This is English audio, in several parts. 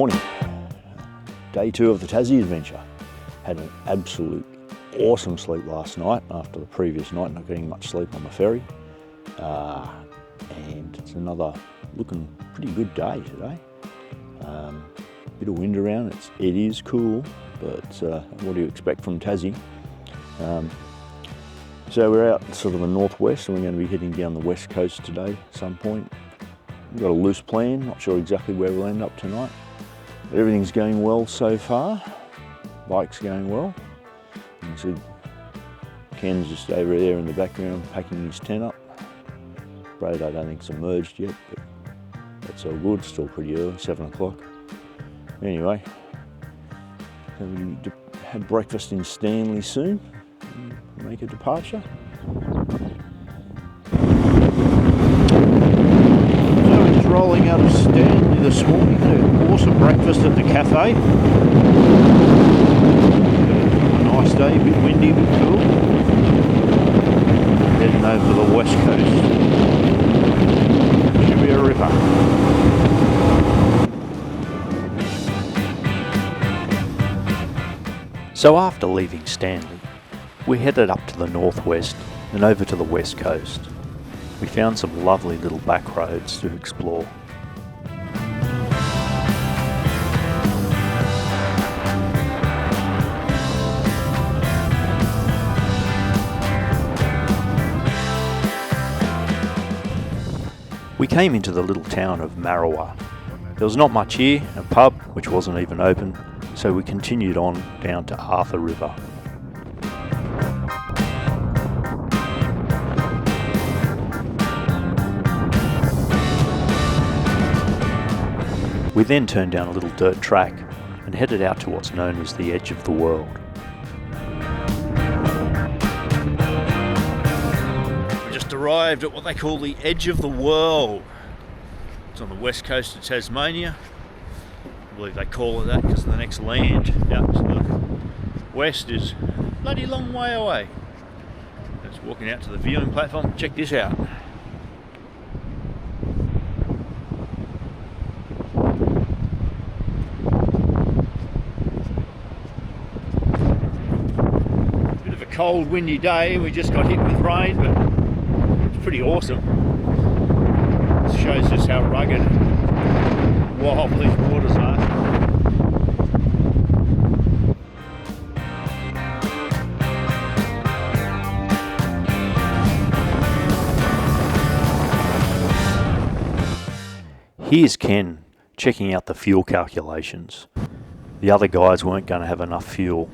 morning. Day 2 of the Tassie adventure. Had an absolute awesome sleep last night after the previous night not getting much sleep on the ferry. And it's another looking pretty good day today. Bit of wind around, it is cool, but what do you expect from Tassie? So we're out sort of the northwest and we're going to be heading down the west coast today at some point. We've got a loose plan, not sure exactly where we'll end up tonight. But everything's going well so far. Bike's going well. You can see Ken's just over there in the background packing his tent up. Brad, I don't think it's emerged yet, but that's all good, still pretty early, 7 o'clock. Anyway, so we have breakfast in Stanley soon and make a departure. So just rolling out of Stanley this morning, had an awesome breakfast at the cafe. A nice day, a bit windy, a bit cool. Heading over to the west coast. Should be a ripper. So after leaving Stanley, we headed up to the northwest and over to the west coast. We found some lovely little back roads to explore. We came into the little town of Marrawa. There was not much here, a pub which wasn't even open, so we continued on down to Arthur River. We then turned down a little dirt track and headed out to what's known as the edge of the world. We just arrived at what they call the edge of the world. It's on the west coast of Tasmania. I believe they call it that because the next land out to the west is a bloody long way away. Just walking out to the viewing platform. Check this out. Bit of a cold, windy day. We just got hit with rain, but it's pretty awesome. It shows just how rugged and wild these waters are. Here's Ken checking out the fuel calculations. The other guys weren't going to have enough fuel,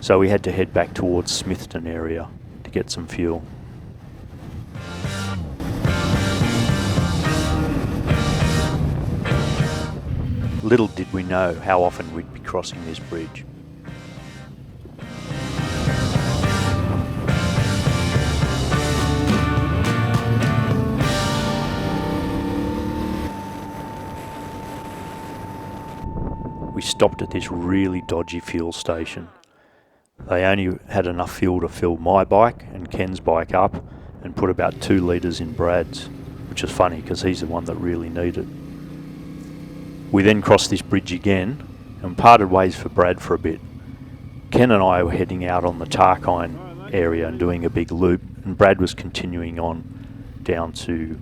so we had to head back towards Smithton area to get some fuel. Little did we know how often we'd be crossing this bridge. We stopped at this really dodgy fuel station. They only had enough fuel to fill my bike and Ken's bike up and put about 2 litres in Brad's, which is funny because he's the one that really needed it. We then crossed this bridge again and parted ways for Brad for a bit. Ken and I were heading out on the Tarkine area and doing a big loop, and Brad was continuing on down to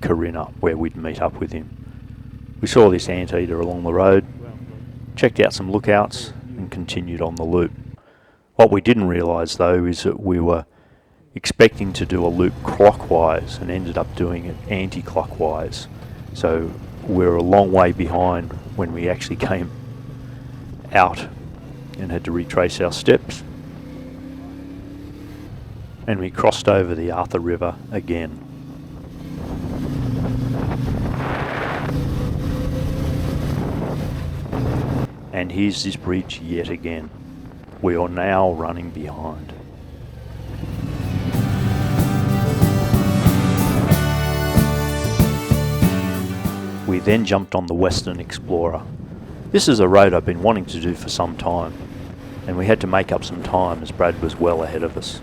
Corinna where we'd meet up with him. We saw this anteater along the road, checked out some lookouts and continued on the loop. What we didn't realise though is that we were expecting to do a loop clockwise and ended up doing it anti-clockwise. So we're a long way behind when we actually came out and had to retrace our steps. And we crossed over the Arthur River again. And here's this bridge yet again. We are now running behind. We then jumped on the Western Explorer. This is a road I've been wanting to do for some time, and we had to make up some time as Brad was well ahead of us.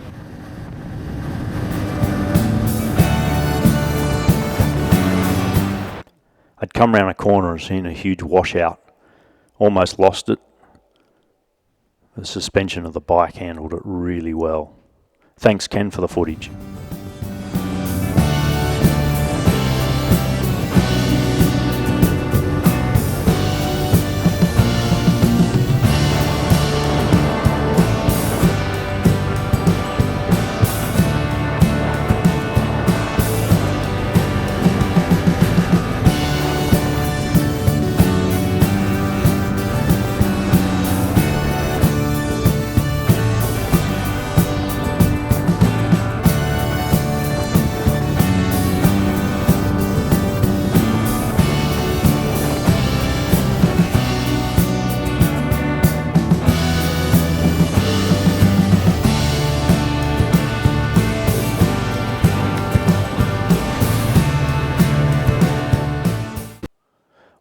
I I'd come round a corner and seen a huge washout. Almost lost it. The suspension of the bike handled it really well. Thanks, Ken, for the footage.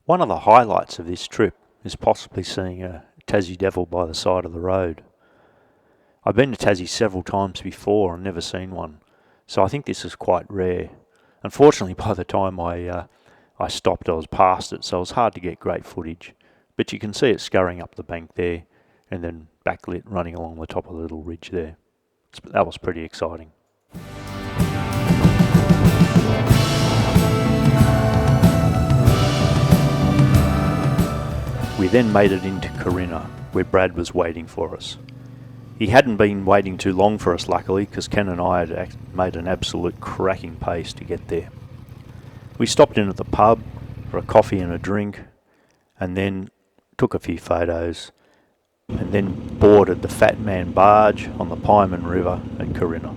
One of the highlights of this trip is possibly seeing a Tassie Devil by the side of the road. I've been to Tassie several times before and never seen one, so I think this is quite rare. Unfortunately, by the time I stopped, I was past it, so it was hard to get great footage. But you can see it scurrying up the bank there, and then backlit running along the top of the little ridge there. That was pretty exciting. We then made it into Corinna, where Brad was waiting for us. He hadn't been waiting too long for us, luckily, because Ken and I had made an absolute cracking pace to get there. We stopped in at the pub for a coffee and a drink, and then took a few photos, and then boarded the Fat Man barge on the Pyman River at Corinna.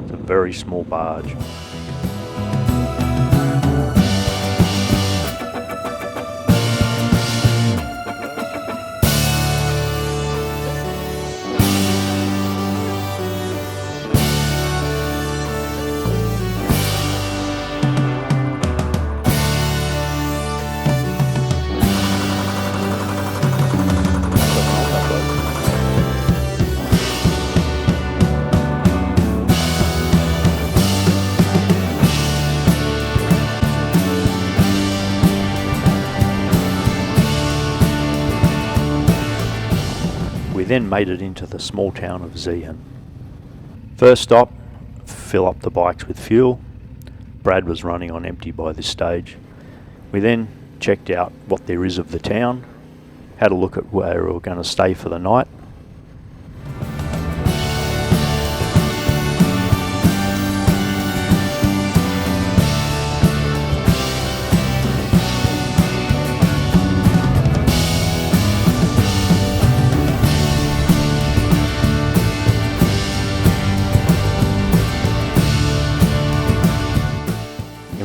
It's a very small barge. We then made it into the small town of Zeehan. First stop, fill up the bikes with fuel. Brad was running on empty by this stage. We then checked out what there is of the town, had a look at where we were going to stay for the night.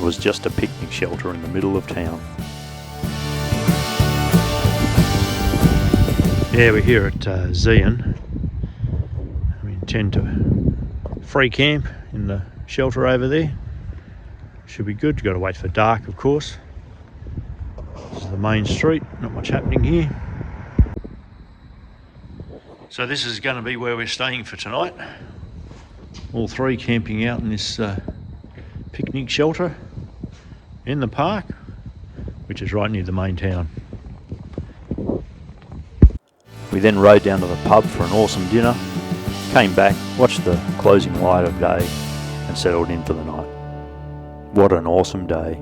Was just a picnic shelter in the middle of town. Yeah, we're here at Zeehan. We intend to free camp in the shelter over there. Should be good. You've got to wait for dark, of course. This is the main street, not much happening here. So this is going to be where we're staying for tonight. All three camping out in this picnic shelter in the park, which is right near the main town. We then rode down to the pub for an awesome dinner, came back, watched the closing light of day and settled in for the night. What an awesome day.